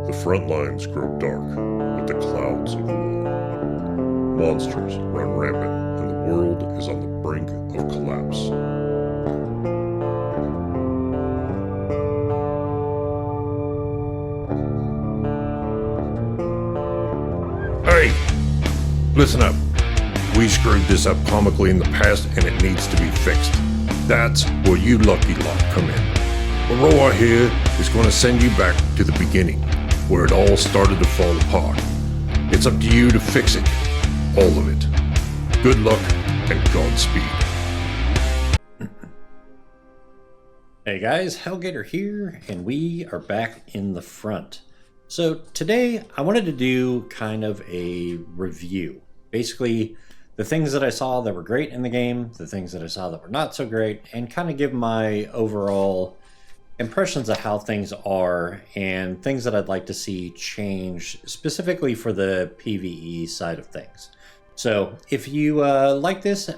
The front lines grow dark with the clouds of war. Monsters run rampant, and the world is on the brink of collapse. Hey! Listen up. We screwed this up comically in the past, and it needs to be fixed. That's where you lucky lot come in. Aroa here is going to send you back to the beginning, where it all started to fall apart. It's up to you to fix it. All of it. Good luck and Godspeed. Hey guys, Hellgater here, and we are back in the front. So today I wanted to do kind of a review. Basically, the things that I saw that were great in the game, the things that I saw that were not so great, and kind of give my overall impressions of how things are and things that I'd like to see change specifically for the PvE side of things. So if you like this,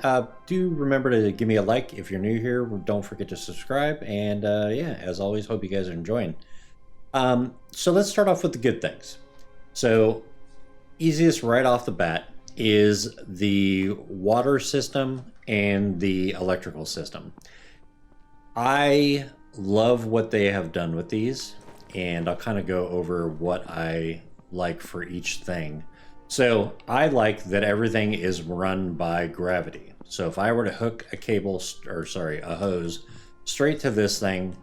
do remember to give me a like. If you're new here, don't forget to subscribe. And yeah, as always, hope you guys are enjoying. So let's start off with the good things. So easiest right off the bat is the water system and the electrical system. I love what they have done with these, and I'll kind of go over what I like for each thing. So I like that everything is run by gravity. So if I were to hook a a hose straight to this thing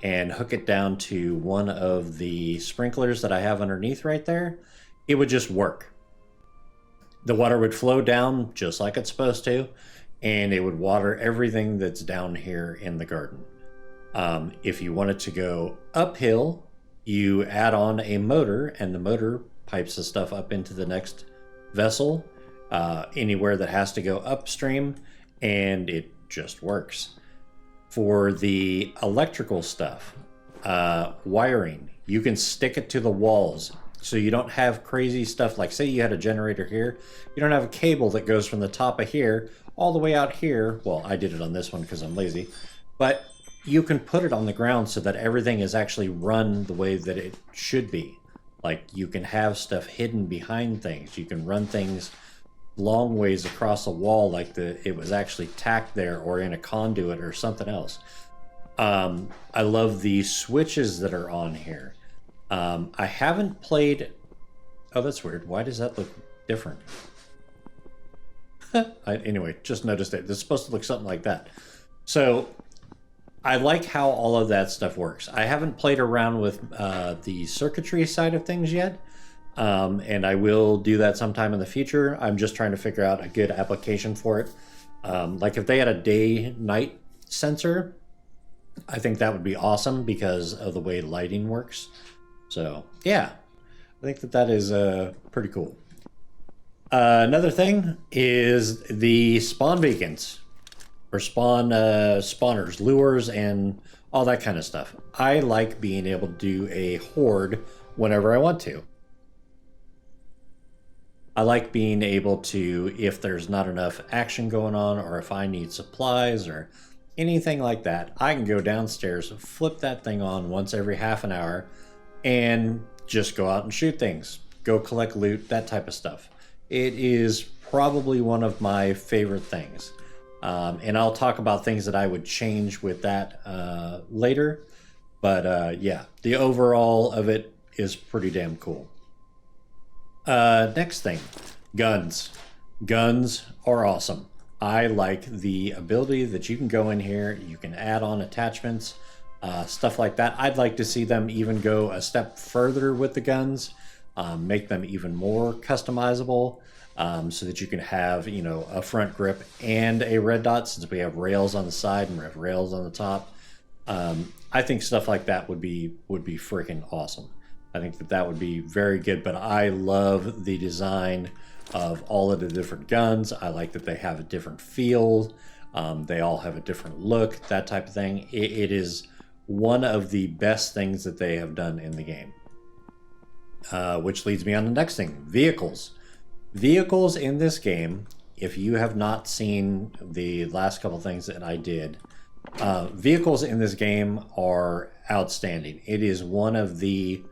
and hook it down to one of the sprinklers that I have underneath right there, it would just work. The water would flow down just like it's supposed to, and it would water everything that's down here in the garden. If you want it to go uphill, you add on a motor, and the motor pipes the stuff up into the next vessel, anywhere that has to go upstream, and it just works. For the electrical stuff, wiring, you can stick it to the walls, so you don't have crazy stuff like, say you had a generator here, you don't have a cable that goes from the top of here all the way out here. Well, I did it on this one because I'm lazy, but you can put it on the ground so that everything is actually run the way that it should be. Like, you can have stuff hidden behind things. You can run things long ways across a wall like it was actually tacked there or in a conduit or something else. I love the switches that are on here. I haven't played... Oh, that's weird. Why does that look different? Anyway, just noticed it. It's supposed to look something like that. So I like how all of that stuff works. I haven't played around with the circuitry side of things yet, and I will do that sometime in the future. I'm just trying to figure out a good application for it. Like if they had a day-night sensor, I think that would be awesome because of the way lighting works. So yeah, I think that is pretty cool. Another thing is the spawn beacons. Or spawners, lures, and all that kind of stuff. I like being able to do a horde whenever I want to. I like being able to, if there's not enough action going on, or if I need supplies or anything like that, I can go downstairs, flip that thing on once every half an hour, and just go out and shoot things. Go collect loot, that type of stuff. It is probably one of my favorite things. And I'll talk about things that I would change with that later. But yeah, the overall of it is pretty damn cool. Next thing, guns. Guns are awesome. I like the ability that you can go in here, you can add on attachments, stuff like that. I'd like to see them even go a step further with the guns, make them even more customizable. So that you can have, you know, a front grip and a red dot, since we have rails on the side and we have rails on the top. I think stuff like that would be freaking awesome. I think that would be very good, but I love the design of all of the different guns. I like that they have a different feel. They all have a different look, that type of thing. It is one of the best things that they have done in the game. Which leads me on to the next thing, vehicles. Vehicles in this game, if you have not seen the last couple things that I did, vehicles in this game are outstanding. It is one of the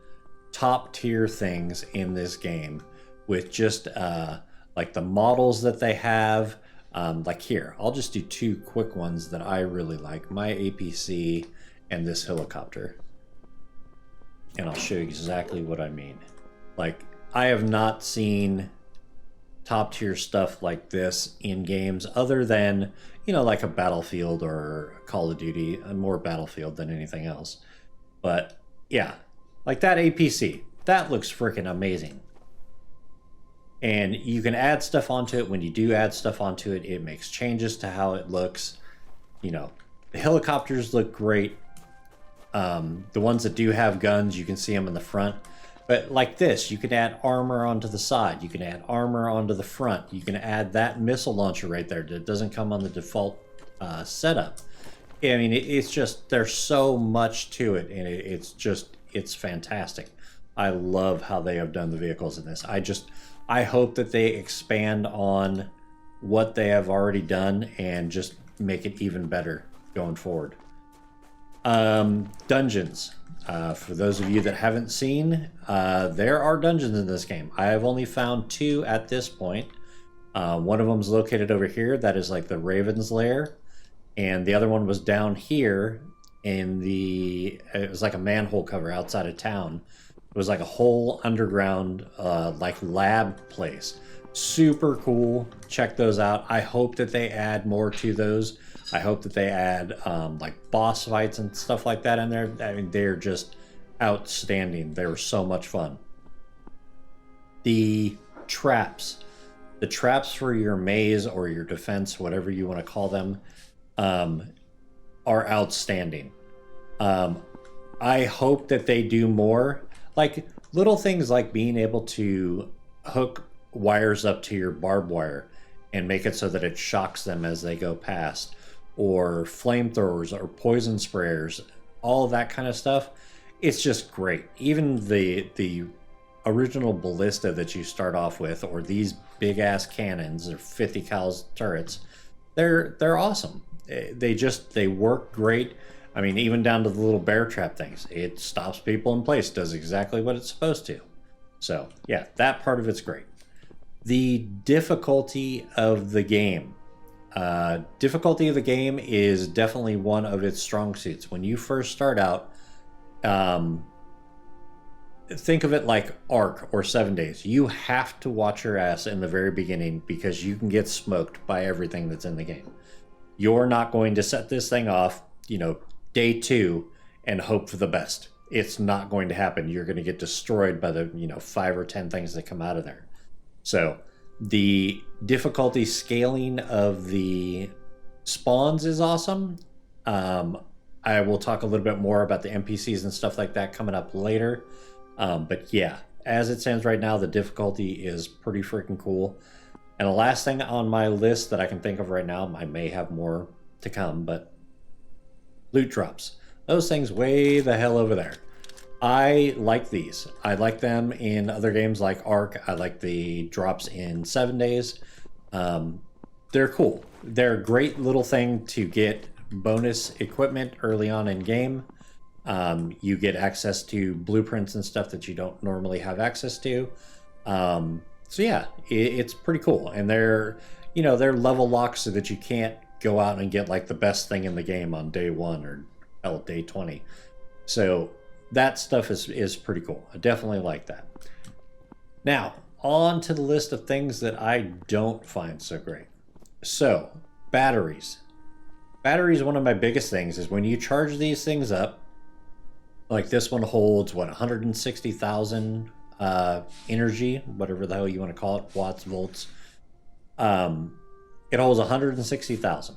top tier things in this game with just like the models that they have. Like here, I'll just do two quick ones that I really like, my APC and this helicopter. And I'll show you exactly what I mean. Like, I have not seen top tier stuff like this in games other than, like a Battlefield or Call of Duty, more Battlefield than anything else. But yeah, like that APC, that looks freaking amazing. And you can add stuff onto it. When you do add stuff onto it, it makes changes to how it looks. The helicopters look great. The ones that do have guns, you can see them in the front. But like this, you can add armor onto the side. You can add armor onto the front. You can add that missile launcher right there that doesn't come on the default setup. I mean, it's just, there's so much to it, and it's fantastic. I love how they have done the vehicles in this. I hope that they expand on what they have already done and just make it even better going forward. Dungeons. For those of you that haven't seen, there are dungeons in this game. I have only found 2 at this point. One of them is located over here. That is like the Raven's Lair. And the other one was down here it was like a manhole cover outside of town. It was like a whole underground, like lab place. Super cool. Check those out. I hope that they add more to those. I hope that they add like boss fights and stuff like that in there. I mean, they're just outstanding. They were so much fun. The traps for your maze or your defense, whatever you want to call them, are outstanding. I hope that they do more. Like little things like being able to hook wires up to your barbed wire and make it so that it shocks them as they go past, or flamethrowers or poison sprayers, all of that kind of stuff. It's just great. Even the original ballista that you start off with, or these big ass cannons or 50 cal turrets, they're awesome. They work great. I mean, even down to the little bear trap things. It stops people in place, does exactly what it's supposed to. So yeah, that part of it's great. The difficulty of the game. Difficulty of the game is definitely one of its strong suits. When you first start out, think of it like Ark or 7 Days. You have to watch your ass in the very beginning because you can get smoked by everything that's in the game. You're not going to set this thing off, day 2 and hope for the best. It's not going to happen. You're going to get destroyed by the 5 or 10 things that come out of there. So the difficulty scaling of the spawns is awesome. I will talk a little bit more about the NPCs and stuff like that coming up later. But yeah, as it stands right now, the difficulty is pretty freaking cool. And the last thing on my list that I can think of right now, I may have more to come, but loot drops. Those things way the hell over there. I like these. I like them in other games like Ark. I like the drops in 7 Days. They're cool. They're a great little thing to get bonus equipment early on in game. You get access to blueprints and stuff that you don't normally have access to. So yeah, it's pretty cool. And they're level locked so that you can't go out and get like the best thing in the game on day 1 or day 20. So that stuff is pretty cool. I definitely like that. Now, on to the list of things that I don't find so great. So, batteries. Batteries, one of my biggest things is when you charge these things up, like this one holds, 160,000 energy, whatever the hell you want to call it, watts, volts. It holds 160,000.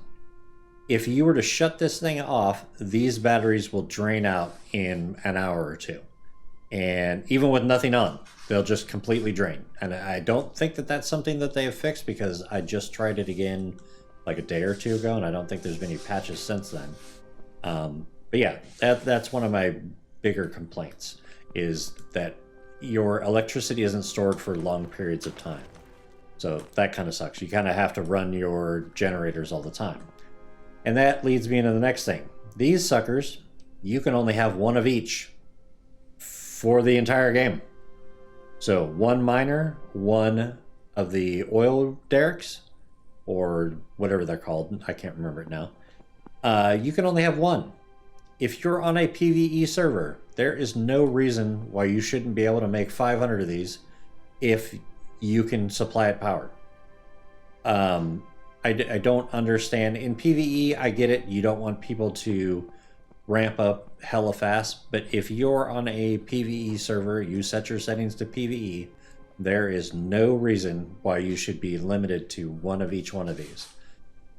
If you were to shut this thing off, these batteries will drain out in an hour or 2. And even with nothing on, they'll just completely drain. And I don't think that that's something that they have fixed because I just tried it again like a day or 2 ago, and I don't think there's been any patches since then. But yeah, that's one of my bigger complaints, is that your electricity isn't stored for long periods of time. So that kind of sucks. You kind of have to run your generators all the time. And that leads me into the next thing. These suckers, you can only have one of each for the entire game. So one miner, one of the oil derricks, or whatever they're called, I can't remember it now. You can only have one. If you're on a PvE server, there is no reason why you shouldn't be able to make 500 of these if you can supply it power. I don't understand. In PvE, I get it. You don't want people to ramp up hella fast, but if you're on a PvE server, you set your settings to PvE, there is no reason why you should be limited to one of each one of these,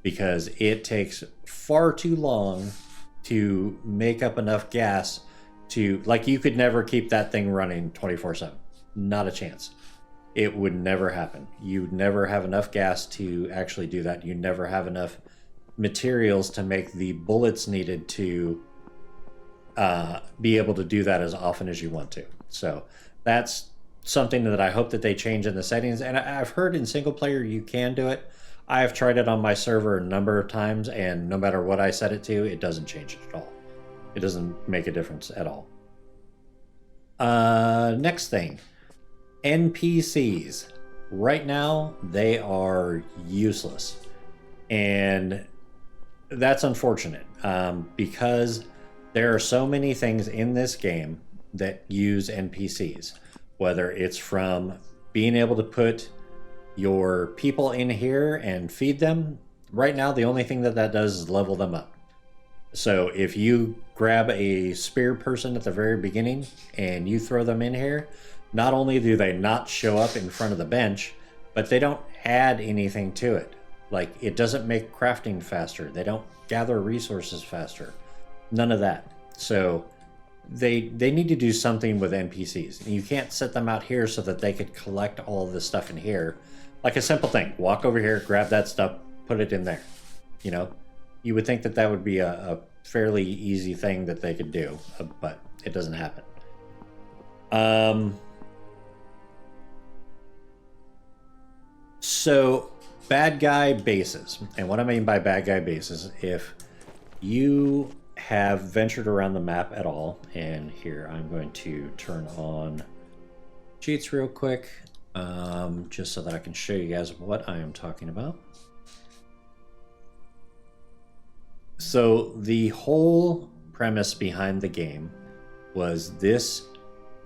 because it takes far too long to make up enough gas to, like, you could never keep that thing running 24/7. Not a chance. It would never happen. You'd never have enough gas to actually do that. You'd never have enough materials to make the bullets needed to be able to do that as often as you want to. So that's something that I hope that they change in the settings. And I've heard in single player you can do it. I've tried it on my server a number of times, and no matter what I set it to, it doesn't change it at all. It doesn't make a difference at all. Next thing, NPCs. Right now, they are useless. And that's unfortunate, because there are so many things in this game that use NPCs, whether it's from being able to put your people in here and feed them. Right now, the only thing that does is level them up. So if you grab a spear person at the very beginning and you throw them in here, not only do they not show up in front of the bench, but they don't add anything to it. Like, it doesn't make crafting faster. They don't gather resources faster. None of that. So they need to do something with NPCs. And you can't set them out here so that they could collect all of this stuff in here. Like a simple thing. Walk over here, grab that stuff, put it in there. You know? You would think that that would be a fairly easy thing that they could do, but it doesn't happen. So, bad guy bases. And what I mean by bad guy bases, if you have ventured around the map at all, and here I'm going to turn on cheats real quick, just so that I can show you guys what I am talking about. So the whole premise behind the game was this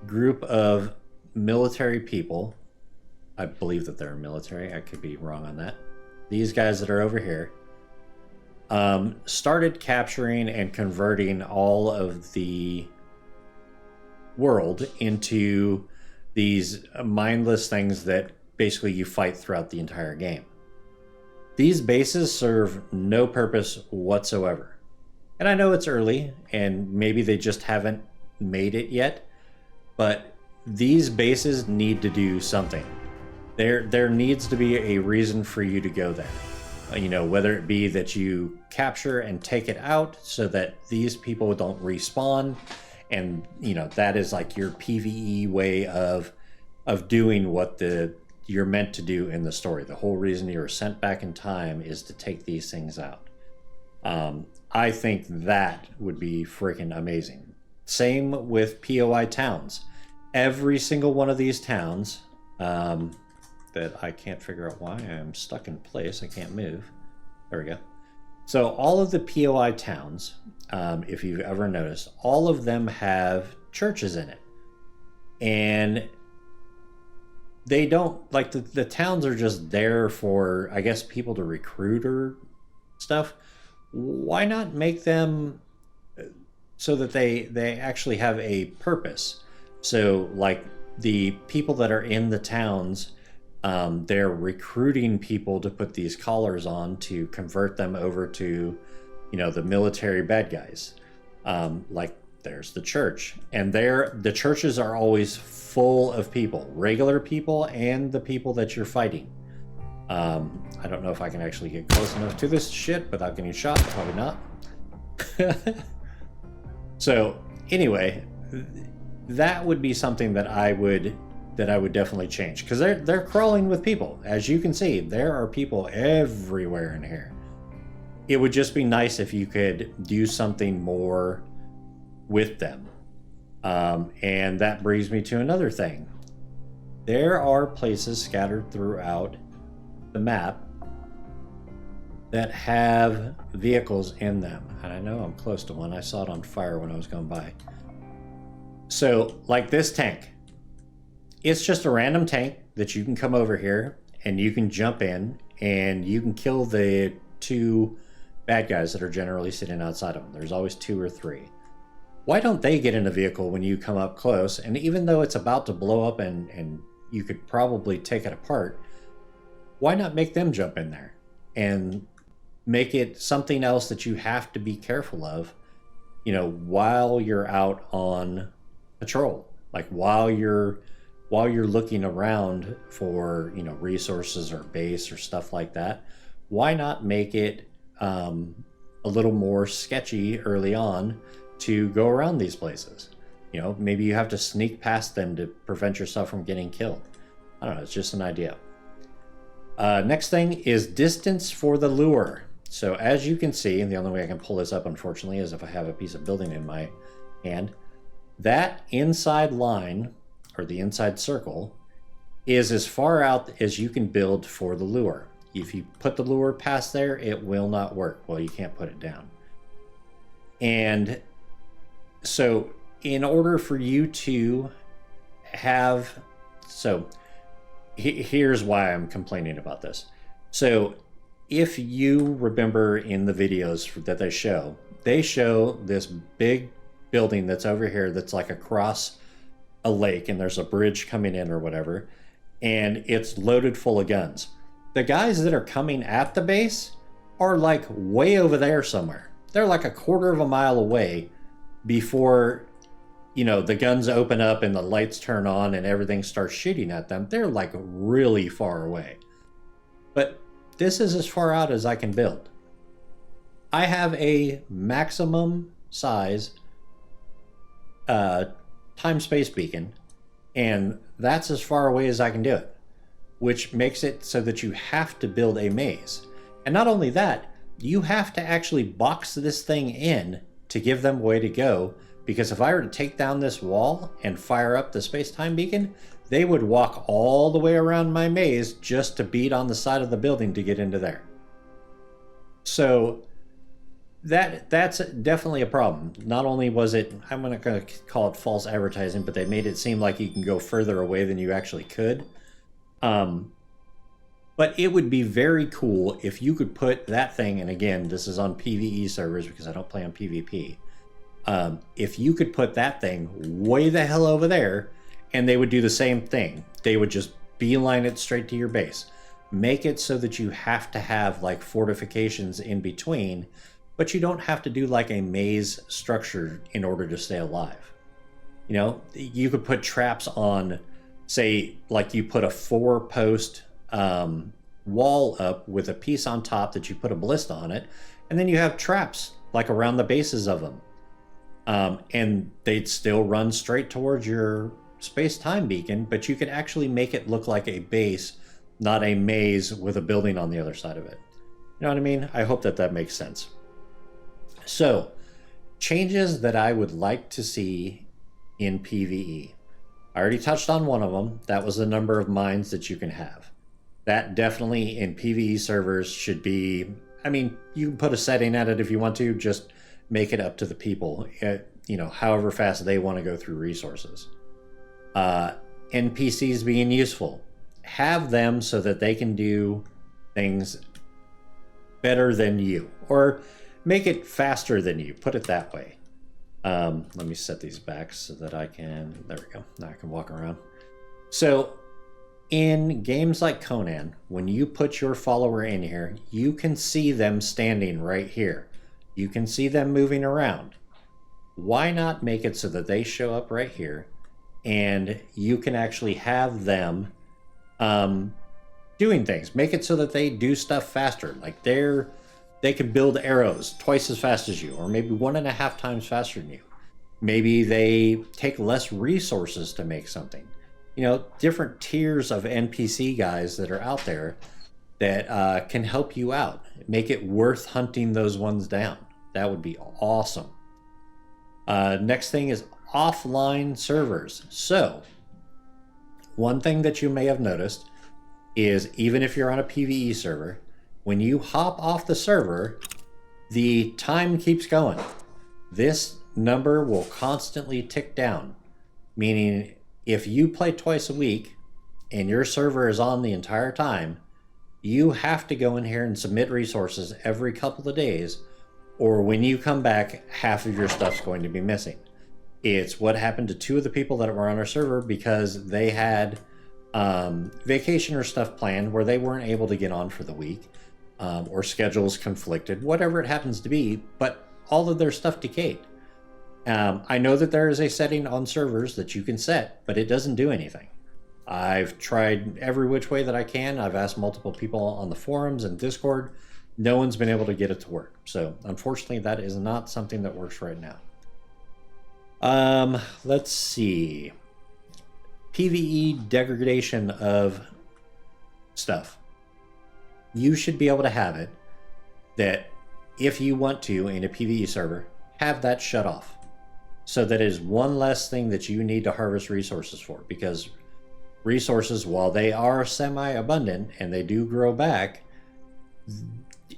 group of military people. I believe that they're military. I could be wrong on that. These guys that are over here started capturing and converting all of the world into these mindless things that basically you fight throughout the entire game. These bases serve no purpose whatsoever. And I know it's early, and maybe they just haven't made it yet, but these bases need to do something. There needs to be a reason for you to go there. You know, whether it be that you capture and take it out so that these people don't respawn, and you know that is like your PvE way of doing what you're meant to do in the story. The whole reason you're sent back in time is to take these things out. I think that would be freaking amazing. Same with POI towns. Every single one of these towns that I can't figure out why I'm stuck in place. I can't move. There we go. So all of the POI towns, if you've ever noticed, all of them have churches in it. And they don't, like, the towns are just there for, I guess, people to recruit or stuff. Why not make them so that they actually have a purpose? So, like, the people that are in the towns, they're recruiting people to put these collars on to convert them over to, you know, the military bad guys. Like, there's the church, and the churches are always full of people, regular people and the people that you're fighting. I don't know if I can actually get close enough to this shit without getting shot. Probably not. So anyway, that would be something that I would definitely change, because they're crawling with people. As you can see, there are people everywhere in here. It would just be nice if you could do something more with them. And that brings me to another thing. There are places scattered throughout the map that have vehicles in them. And I know I'm close to one. I saw it on fire when I was going by. So, like this tank. It's just a random tank that you can come over here and you can jump in and you can kill the 2 bad guys that are generally sitting outside of them. There's always 2 or 3. Why don't they get in a vehicle when you come up close? And even though it's about to blow up and you could probably take it apart, why not make them jump in there and make it something else that you have to be careful of, while you're out on patrol, like while you're looking around for, resources or base or stuff like that. Why not make it a little more sketchy early on to go around these places? Maybe you have to sneak past them to prevent yourself from getting killed. I don't know, it's just an idea. Next thing is distance for the lure. So as you can see, and the only way I can pull this up, unfortunately, is if I have a piece of building in my hand. That inside line, or the inside circle, is as far out as you can build for the lure. If you put the lure past there, it will not work. Well, you can't put it down. And so in order for you to have... So here's why I'm complaining about this. So if you remember in the videos that they show this big building that's over here that's like across a lake, and there's a bridge coming in or whatever, and it's loaded full of guns. The guys that are coming at the base are like way over there somewhere. They're like a quarter of a mile away before, the guns open up and the lights turn on and everything starts shooting at them. They're like really far away. But this is as far out as I can build. I have a maximum size time-space beacon, and that's as far away as I can do it, which makes it so that you have to build a maze. And not only that, you have to actually box this thing in to give them a way to go, because if I were to take down this wall and fire up the space-time beacon, they would walk all the way around my maze just to beat on the side of the building to get into there. So that's definitely a problem. Not only was it, I'm not going to call it false advertising, but they made it seem like you can go further away than you actually could. But it would be very cool if you could put that thing, and again, this is on PvE servers because I don't play on PvP. If you could put that thing way the hell over there, and they would do the same thing. They would just beeline it straight to your base. Make it so that you have to have like fortifications in between, but you don't have to do like a maze structure in order to stay alive. You could put traps on, say, like you put a 4-post wall up with a piece on top that you put a ballista on it, and then you have traps like around the bases of them. And they'd still run straight towards your space-time beacon, but you could actually make it look like a base, not a maze with a building on the other side of it. You know what I mean? I hope that makes sense. So, changes that I would like to see in PvE. I already touched on one of them. That was the number of mines that you can have. That definitely in PvE servers should be, you can put a setting at it if you want to, just make it up to the people, however fast they want to go through resources. NPCs being useful. Have them so that they can do things better than you, or make it faster than you, put it that way. Let me set these back so that I can, there we go, now I can walk around. So in games like Conan, when you put your follower in here, you can see them standing right here. You can see them moving around. Why not make it so that they show up right here and you can actually have them doing things? Make it so that they do stuff faster. Like they can build arrows twice as fast as you, or maybe 1.5 times faster than you. Maybe they take less resources to make something. Different tiers of NPC guys that are out there that can help you out. Make it worth hunting those ones down. That would be awesome. Next thing is offline servers. So, one thing that you may have noticed is even if you're on a PvE server, when you hop off the server, the time keeps going. This number will constantly tick down, meaning if you play twice a week and your server is on the entire time, you have to go in here and submit resources every couple of days, or when you come back, half of your stuff's going to be missing. It's what happened to two of the people that were on our server because they had vacation or stuff planned where they weren't able to get on for the week, or schedules conflicted, whatever it happens to be, but all of their stuff decayed. I know that there is a setting on servers that you can set, but it doesn't do anything. I've tried every which way that I can. I've asked multiple people on the forums and Discord. No one's been able to get it to work. So unfortunately, that is not something that works right now. Let's see. PvE degradation of stuff. You should be able to have it that if you want to in a PvE server, have that shut off. So that is one less thing that you need to harvest resources for, because resources, while they are semi-abundant and they do grow back,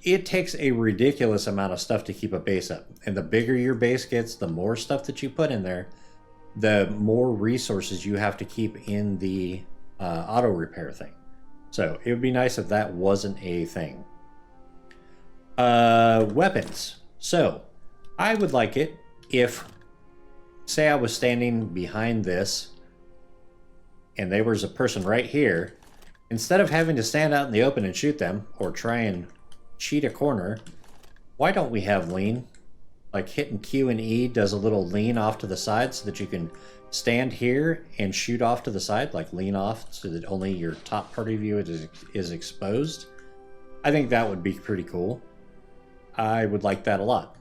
it takes a ridiculous amount of stuff to keep a base up. And the bigger your base gets, the more stuff that you put in there, the more resources you have to keep in the auto repair thing. So it would be nice if that wasn't a thing. Weapons. So I would like it if, say I was standing behind this and there was a person right here, instead of having to stand out in the open and shoot them or try and cheat a corner, why don't we have lean? Like hitting Q and E does a little lean off to the side so that you can stand here and shoot off to the side, like lean off so that only your top part of you is exposed. I think that would be pretty cool. I would like that a lot.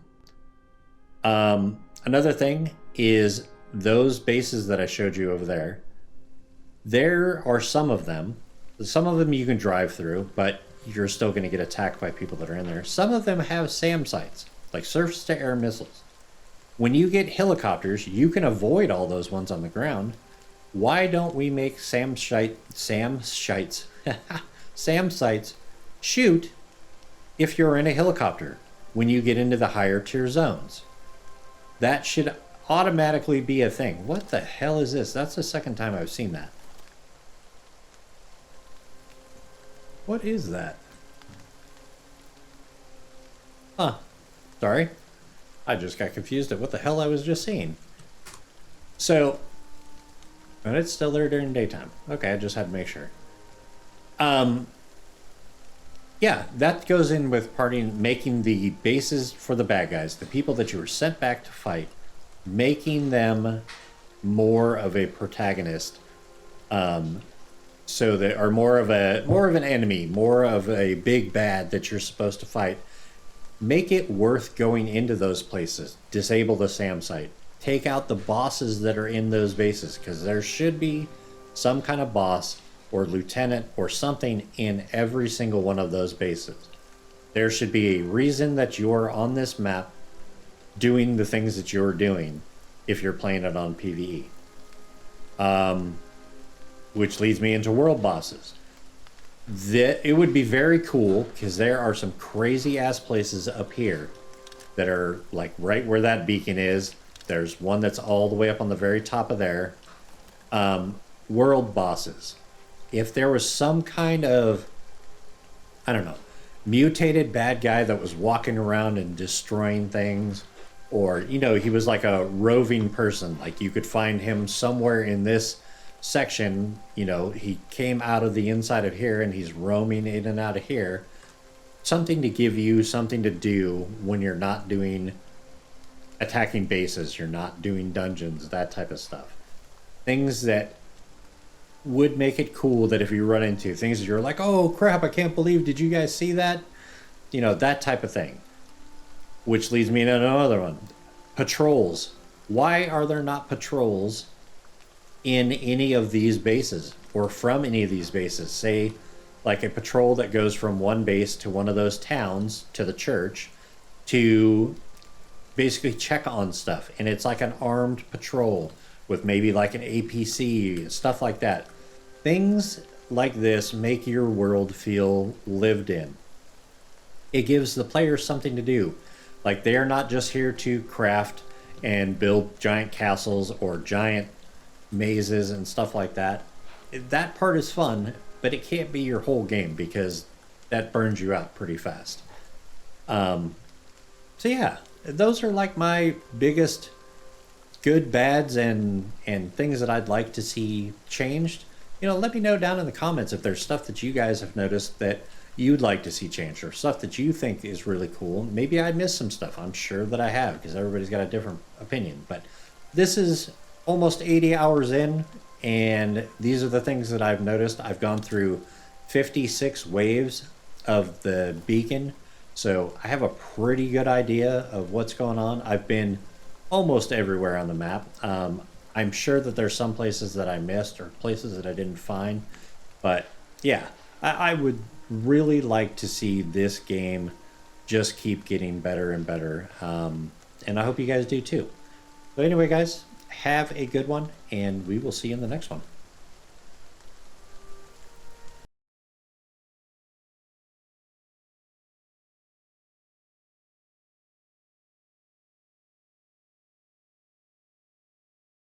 Another thing is those bases that I showed you over there. There are some of them. Some of them you can drive through, but you're still going to get attacked by people that are in there. Some of them have SAM sites, like surface-to-air missiles. When you get helicopters, you can avoid all those ones on the ground. Why don't we make SAM sites shoot if you're in a helicopter when you get into the higher tier zones? That should automatically be a thing. What the hell is this? That's the second time I've seen that. What is that? Huh. Sorry. I just got confused at what the hell I was just seeing. So, and it's still there during daytime. Okay, I just had to make sure. Yeah, that goes in with making the bases for the bad guys, the people that you were sent back to fight, making them more of a protagonist, so they are more of an enemy, more of a big bad that you're supposed to fight. Make it worth going into those places. Disable the SAM site. Take out the bosses that are in those bases, because there should be some kind of boss or lieutenant or something in every single one of those bases. There should be a reason that you're on this map doing the things that you're doing if you're playing it on PvE. Which leads me into world bosses. It would be very cool, because there are some crazy ass places up here that are like right where that beacon is. There's one that's all the way up on the very top of there. World bosses. If there was some kind of, I don't know, mutated bad guy that was walking around and destroying things, or, you know, he was like a roving person, like you could find him somewhere in this section, you know, he came out of the inside of here and he's roaming in and out of here. Something to give you something to do when you're not doing attacking bases, you're not doing dungeons, that type of stuff. Things that would make it cool, that if you run into things that you're like, oh crap, I can't believe, did you guys see that? You know, that type of thing. Which leads me to another one. Patrols. Why are there not patrols in any of these bases, or from any of these bases? Say, like a patrol that goes from one base to one of those towns, to the church, to basically check on stuff, and it's like an armed patrol with maybe like an APC, stuff like that. Things like this make your world feel lived in. It gives the players something to do. Like, they're not just here to craft and build giant castles or giant mazes and stuff like that. That part is fun, but it can't be your whole game because that burns you out pretty fast. So yeah, those are like my biggest good, bads, and things that I'd like to see changed. Let me know down in the comments if there's stuff that you guys have noticed that you'd like to see changed, or stuff that you think is really cool. Maybe I missed some stuff. I'm sure that I have, because everybody's got a different opinion. But this is almost 80 hours in, and these are the things that I've noticed. I've gone through 56 waves of the beacon, so I have a pretty good idea of what's going on. I've been almost everywhere on the map. I'm sure that there's some places that I missed or places that I didn't find, but yeah, I would really like to see this game just keep getting better and better, and I hope you guys do too. So anyway, guys, have a good one, and we will see you in the next one.